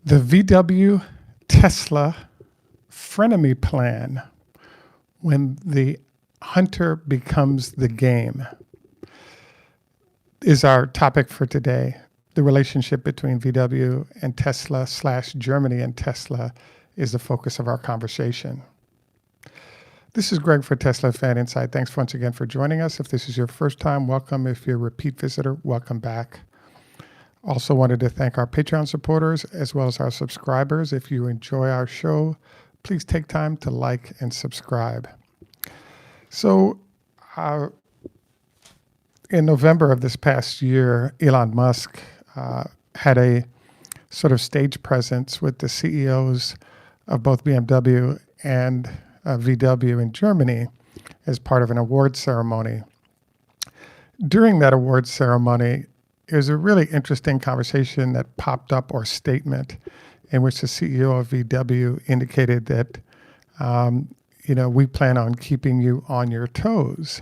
The VW Tesla frenemy plan when the hunter becomes the game is our topic for today. The relationship between VW and Tesla / Germany and Tesla is the focus of our conversation. This is Greg for Teslafaninsight. Thanks once again for joining us. If this is your first time, welcome. If you're a repeat visitor, welcome back. Also wanted to thank our Patreon supporters as well as our subscribers. If you enjoy our show, please take time to like and subscribe. So in November of this past year, Elon Musk had a sort of stage presence with the CEOs of both BMW and VW in Germany as part of an award ceremony. During that award ceremony, it was a really interesting conversation that popped up, or statement, in which the CEO of VW indicated that, we plan on keeping you on your toes.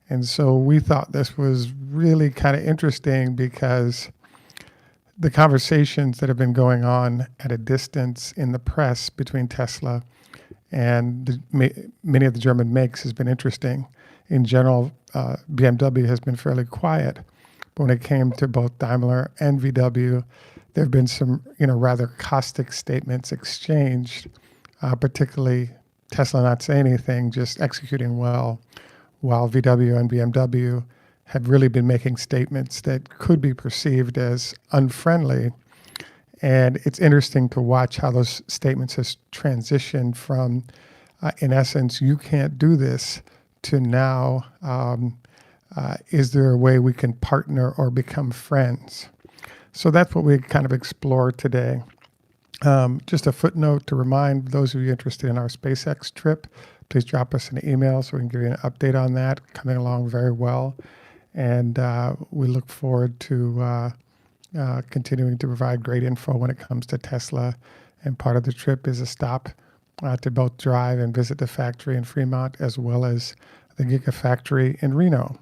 And so we thought this was really kind of interesting because the conversations that have been going on at a distance in the press between Tesla and many of the German makes has been interesting. In general, BMW has been fairly quiet. But when it came to both Daimler and VW, there have been some, rather caustic statements exchanged, particularly Tesla not saying anything, just executing well, while VW and BMW had really been making statements that could be perceived as unfriendly. And it's interesting to watch how those statements has transitioned from, in essence, you can't do this, to now, is there a way we can partner or become friends? So that's what we kind of explore today. Just a footnote to remind those of you interested in our SpaceX trip, please drop us an email so we can give you an update on that. Coming along very well. And we look forward to continuing to provide great info when it comes to Tesla. And part of the trip is a stop to both drive and visit the factory in Fremont, as well as the Gigafactory in Reno.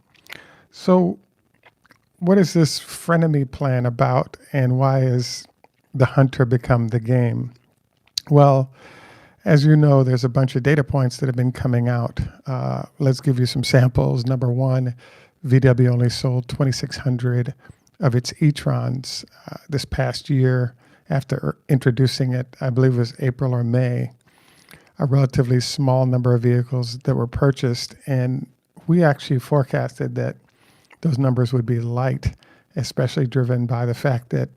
So what is this frenemy plan about, and why has the hunter become the game? Well, as you know, there's a bunch of data points that have been coming out. Let's give you some samples. Number one, VW only sold 2,600 of its e-trons this past year after introducing it, I believe it was April or May. A relatively small number of vehicles that were purchased, and we actually forecasted that those numbers would be light, especially driven by the fact that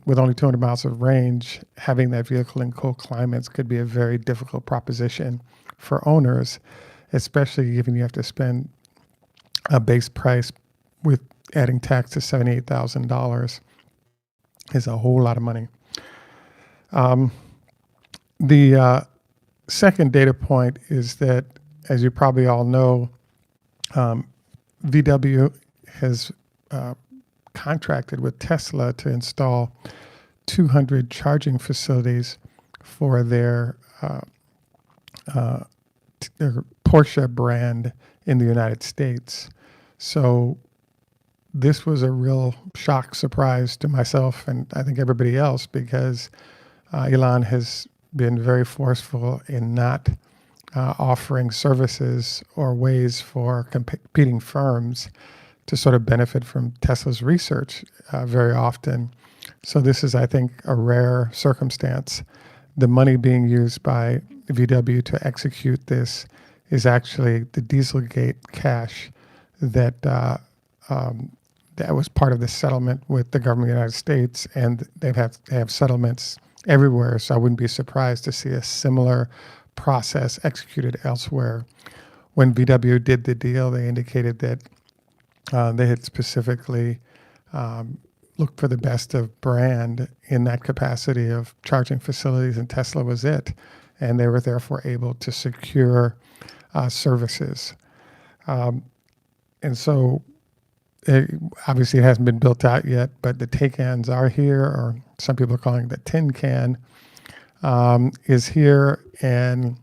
with only 200 miles of range, having that vehicle in cold climates could be a very difficult proposition for owners, especially given you have to spend a base price with adding tax to $78,000 is a whole lot of money. The second data point is that, as you probably all know, VW has contracted with Tesla to install 200 charging facilities for their Porsche brand in the United States. So this was a real shock surprise to myself and I think everybody else, because Elon has been very forceful in not offering services or ways for competing firms to sort of benefit from Tesla's research very often. So this is, I think, a rare circumstance. The money being used by VW to execute this is actually the Dieselgate cash that that was part of the settlement with the government of the United States, and they have settlements everywhere. So I wouldn't be surprised to see a similar process executed elsewhere. When VW did the deal, they indicated that they had specifically looked for the best of brand in that capacity of charging facilities, and Tesla was it. And they were therefore able to secure services. And so obviously it hasn't been built out yet, but the Taycans are here, or some people are calling it the tin can, is here, and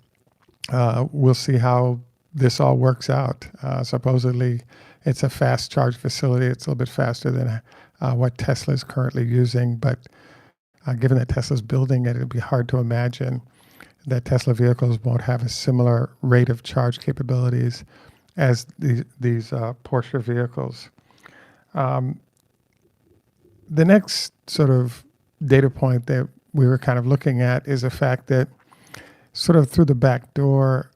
we'll see how this all works out. Supposedly it's a fast charge facility. It's a little bit faster than what Tesla is currently using, but Given that Tesla's building it, it'd be hard to imagine that Tesla vehicles won't have a similar rate of charge capabilities as these Porsche vehicles. The next sort of data point that we were kind of looking at is the fact that sort of through the back door,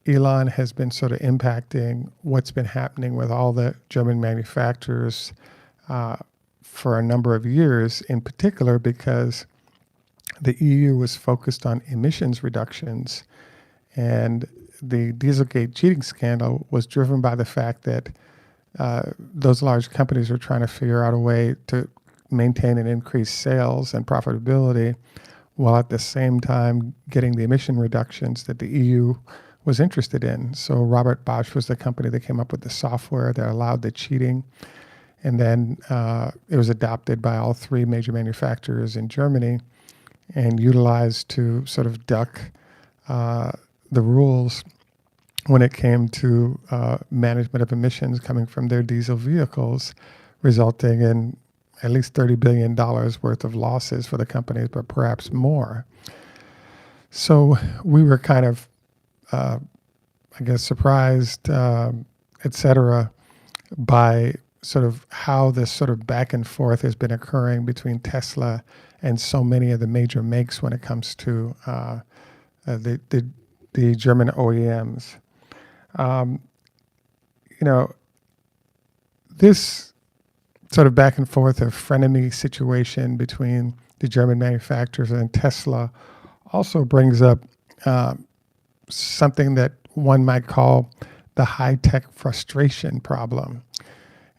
Elon has been sort of impacting what's been happening with all the German manufacturers for a number of years, in particular because the EU was focused on emissions reductions, and the Dieselgate cheating scandal was driven by the fact that those large companies were trying to figure out a way to maintain and increase sales and profitability while at the same time getting the emission reductions that the EU was interested in. So Robert Bosch was the company that came up with the software that allowed the cheating. And then it was adopted by all three major manufacturers in Germany and utilized to sort of duck the rules when it came to management of emissions coming from their diesel vehicles, resulting in at least $30 billion worth of losses for the companies, but perhaps more. So we were kind of, I guess, surprised, et cetera, by sort of how this sort of back and forth has been occurring between Tesla and so many of the major makes when it comes to the German OEMs. This sort of back and forth of frenemy situation between the German manufacturers and Tesla also brings up something that one might call the high-tech frustration problem.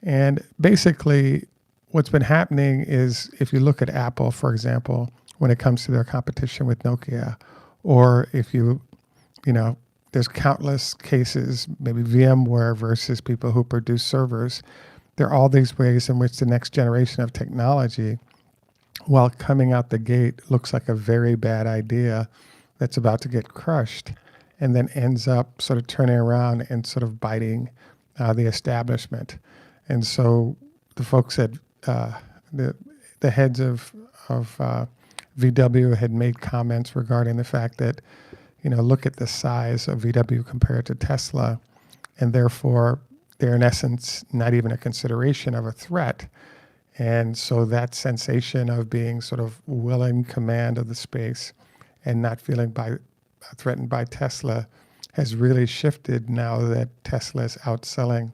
And basically, what's been happening is if you look at Apple, for example, when it comes to their competition with Nokia, or if there's countless cases, maybe VMware versus people who produce servers. There are all these ways in which the next generation of technology, while coming out the gate, looks like a very bad idea that's about to get crushed, and then ends up sort of turning around and sort of biting the establishment. And so the folks at the heads of VW had made comments regarding the fact that, look at the size of VW compared to Tesla, and therefore they're in essence not even a consideration of a threat. And so that sensation of being sort of willing command of the space and not feeling threatened by Tesla has really shifted now that Tesla is outselling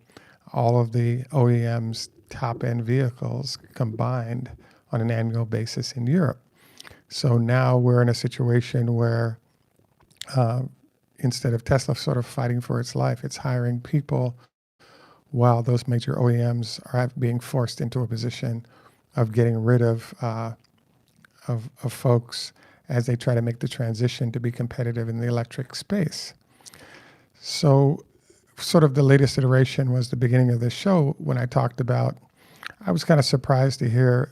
all of the OEMs' top-end vehicles combined on an annual basis in Europe. So now we're in a situation where instead of Tesla sort of fighting for its life, it's hiring people while those major OEMs are being forced into a position of getting rid of folks as they try to make the transition to be competitive in the electric space. So sort of the latest iteration was the beginning of this show when I talked about, I was kind of surprised to hear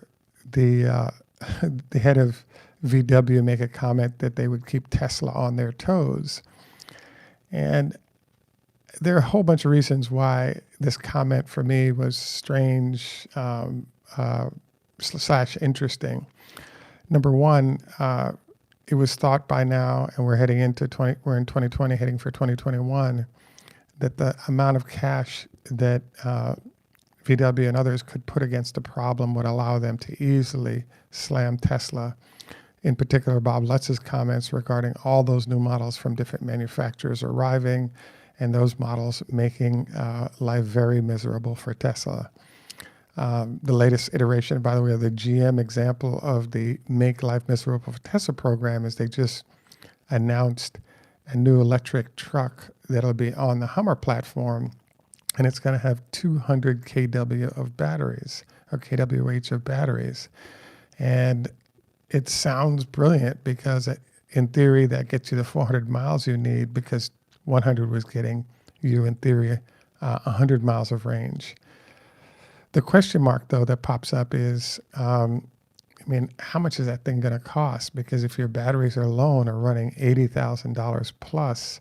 the head of VW make a comment that they would keep Tesla on their toes. And there are a whole bunch of reasons why this comment for me was strange / interesting. Number one, it was thought by now, and we're in 2020, heading for 2021, that the amount of cash that VW and others could put against the problem would allow them to easily slam Tesla. In particular, Bob Lutz's comments regarding all those new models from different manufacturers arriving and those models making life very miserable for Tesla. The latest iteration, by the way, of the GM example of the Make Life Miserable for Tesla program is they just announced a new electric truck that'll be on the Hummer platform, and it's going to have 200 kW of batteries, or kWh of batteries. And it sounds brilliant because in theory that gets you the 400 miles you need, because 100 was getting you, in theory, 100 miles of range. The question mark, though, that pops up is, how much is that thing going to cost? Because if your batteries alone are running $80,000 plus,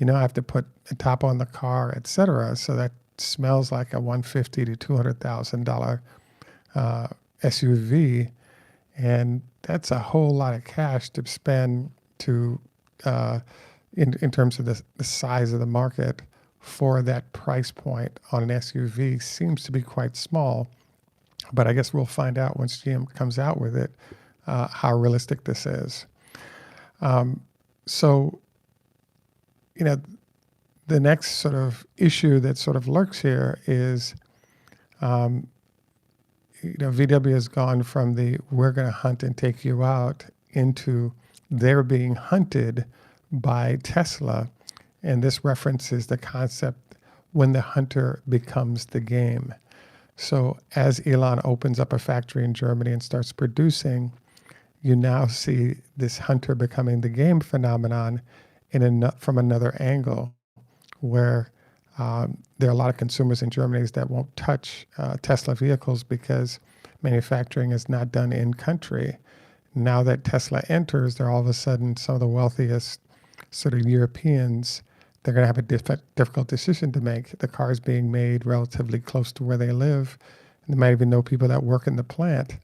I have to put a top on the car, et cetera. So that smells like a $150,000 to $200,000 SUV. And that's a whole lot of cash to spend to in terms of the size of the market for that price point on an SUV seems to be quite small. But I guess we'll find out once GM comes out with it how realistic this is. So, you know, the next sort of issue that sort of lurks here is, VW has gone from the we're going to hunt and take you out into they're being hunted by Tesla. And this references the concept when the hunter becomes the game. So as Elon opens up a factory in Germany and starts producing, you now see this hunter becoming the game phenomenon from another angle, where there are a lot of consumers in Germany that won't touch Tesla vehicles because manufacturing is not done in country. Now that Tesla enters, they're all of a sudden some of the wealthiest sort of Europeans. They're going to have a difficult decision to make. The car is being made relatively close to where they live, and they might even know people that work in the plant.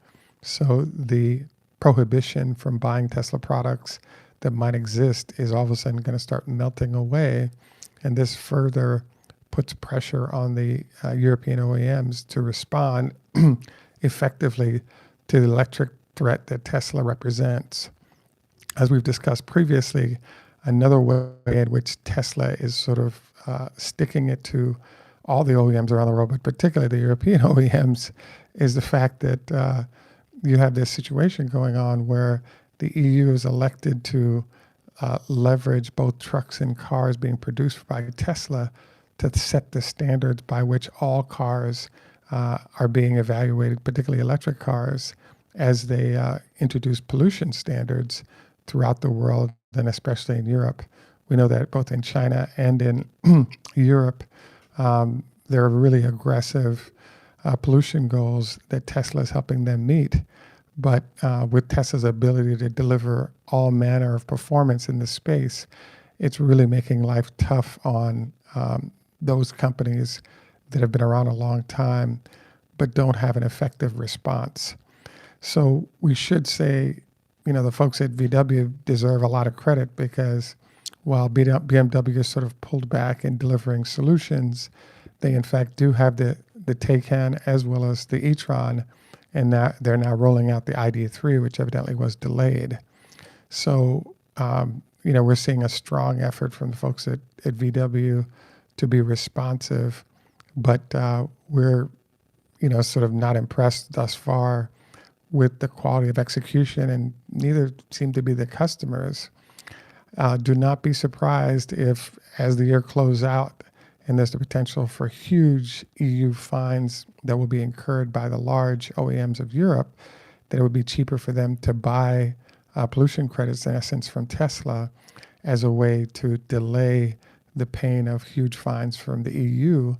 So the prohibition from buying Tesla products that might exist is all of a sudden going to start melting away. And this further puts pressure on the European OEMs to respond effectively to the electric threat that Tesla represents. As we've discussed previously, another way in which Tesla is sort of sticking it to all the OEMs around the world, but particularly the European OEMs, is the fact that you have this situation going on where the EU is elected to leverage both trucks and cars being produced by Tesla to set the standards by which all cars are being evaluated, particularly electric cars, as they introduce pollution standards throughout the world, and especially in Europe. We know that both in China and in Europe, there are really aggressive pollution goals that Tesla is helping them meet. But with Tesla's ability to deliver all manner of performance in this space, it's really making life tough on those companies that have been around a long time but don't have an effective response. So we should say, the folks at VW deserve a lot of credit, because while BMW is sort of pulled back in delivering solutions, they in fact do have the Taycan as well as the e-tron, and they're now rolling out the ID.3, which evidently was delayed. So, we're seeing a strong effort from the folks at VW to be responsive, but we're, sort of not impressed thus far with the quality of execution, and neither seem to be the customers. Do not be surprised if, as the year closes out, and there's the potential for huge EU fines that will be incurred by the large OEMs of Europe, that it would be cheaper for them to buy pollution credits, in essence, from Tesla as a way to delay the pain of huge fines from the EU.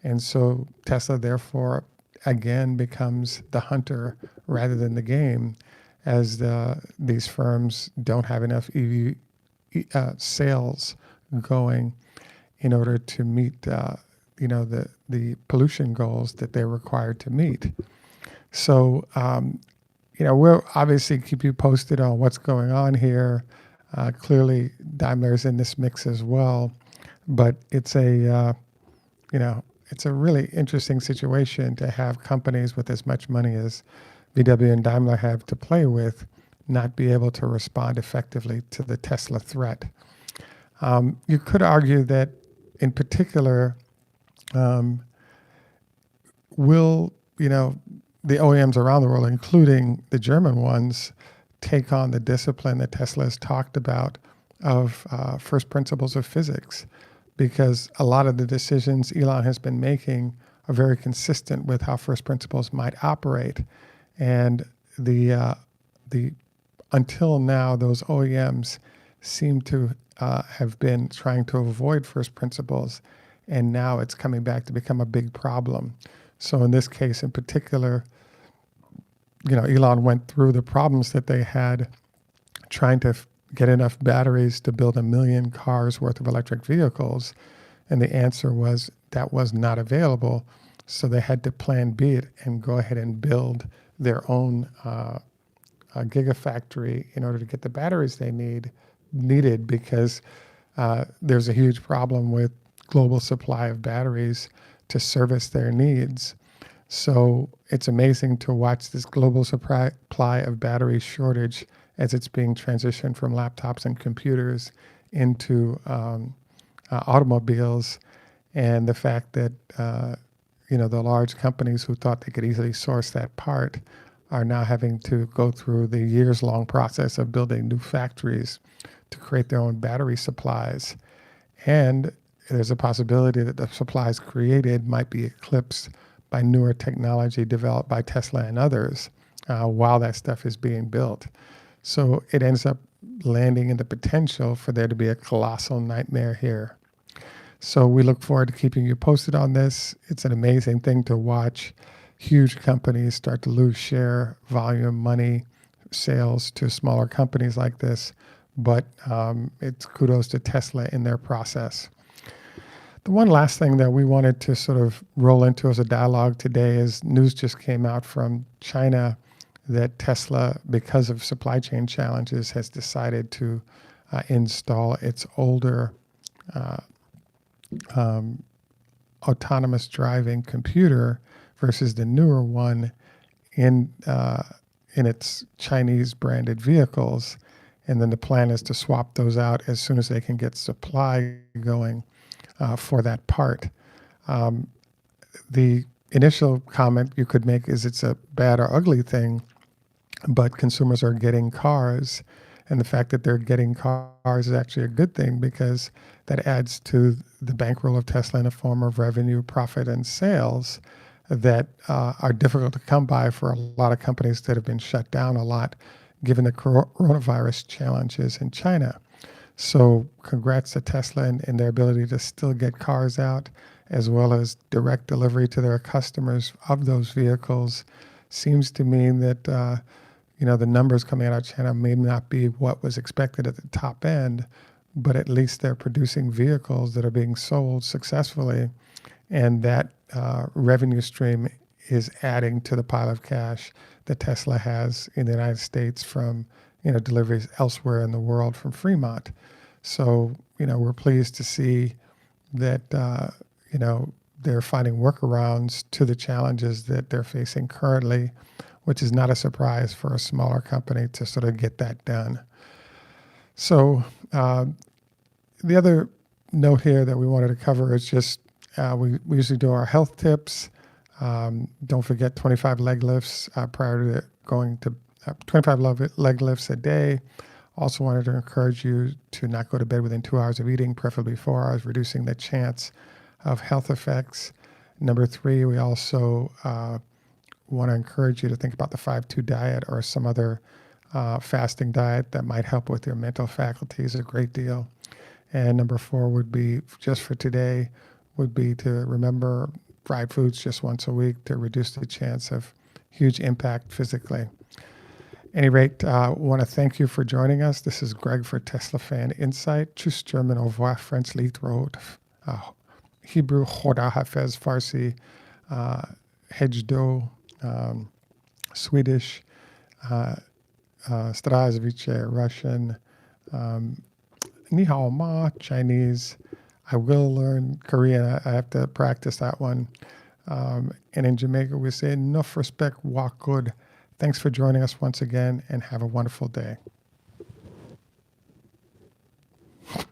And so Tesla, therefore, again becomes the hunter rather than the game, as these firms don't have enough EV sales going in order to meet the pollution goals that they're required to meet. So we'll obviously keep you posted on what's going on here. Clearly Daimler's in this mix as well, but it's a really interesting situation to have companies with as much money as VW and Daimler have to play with not be able to respond effectively to the Tesla threat. You could argue that, in particular, will the OEMs around the world, including the German ones, take on the discipline that Tesla has talked about of first principles of physics? Because a lot of the decisions Elon has been making are very consistent with how first principles might operate. And until now, those OEMs seem to have been trying to avoid first principles, and now it's coming back to become a big problem. So in this case in particular, Elon went through the problems that they had trying to get enough batteries to build 1 million cars worth of electric vehicles, and the answer was that was not available. So they had to plan B it and go ahead and build their own gigafactory in order to get the batteries they needed because there's a huge problem with global supply of batteries to service their needs. So it's amazing to watch this global supply of battery shortage as it's being transitioned from laptops and computers into automobiles, and the fact that the large companies who thought they could easily source that part are now having to go through the years-long process of building new factories to create their own battery supplies. And there's a possibility that the supplies created might be eclipsed by newer technology developed by Tesla and others while that stuff is being built. So it ends up landing in the potential for there to be a colossal nightmare here. So we look forward to keeping you posted on this. It's an amazing thing to watch huge companies start to lose share, volume, money, sales to smaller companies like this. But it's kudos to Tesla in their process. The one last thing that we wanted to sort of roll into as a dialogue today is news just came out from China that Tesla, because of supply chain challenges, has decided to install its older autonomous driving computer versus the newer one in its Chinese branded vehicles. And then the plan is to swap those out as soon as they can get supply going for that part. The initial comment you could make is it's a bad or ugly thing, but consumers are getting cars, and the fact that they're getting cars is actually a good thing because that adds to the bankroll of Tesla in a form of revenue, profit, and sales that are difficult to come by for a lot of companies that have been shut down a lot given the coronavirus challenges in China. So congrats to Tesla and their ability to still get cars out, as well as direct delivery to their customers of those vehicles. Seems to mean that the numbers coming out of China may not be what was expected at the top end, but at least they're producing vehicles that are being sold successfully, and that revenue stream is adding to the pile of cash that Tesla has in the United States from deliveries elsewhere in the world from Fremont. So we're pleased to see that they're finding workarounds to the challenges that they're facing currently, which is not a surprise for a smaller company to sort of get that done. So the other note here that we wanted to cover is just we usually do our health tips. Don't forget 25 leg lifts prior to going to 25 leg lifts a day. Also wanted to encourage you to not go to bed within 2 hours of eating, preferably 4 hours, reducing the chance of health effects. Number 3, we also want to encourage you to think about the 5-2 diet or some other fasting diet that might help with your mental faculties a great deal. And number 4 would be, just for today, would be to remember fried foods just once a week to reduce the chance of huge impact physically. Any rate, I want to thank you for joining us. This is Greg for Teslafaninsight. Tschüss, German, au revoir, French, Liedrot, Hebrew, Choda, Hafez, Farsi, Hejdo, Swedish, Strazvice, Russian, Ni hao ma, Chinese. I will learn Korean. I have to practice that one. And in Jamaica, we say, enough respect, walk good. Thanks for joining us once again, and have a wonderful day.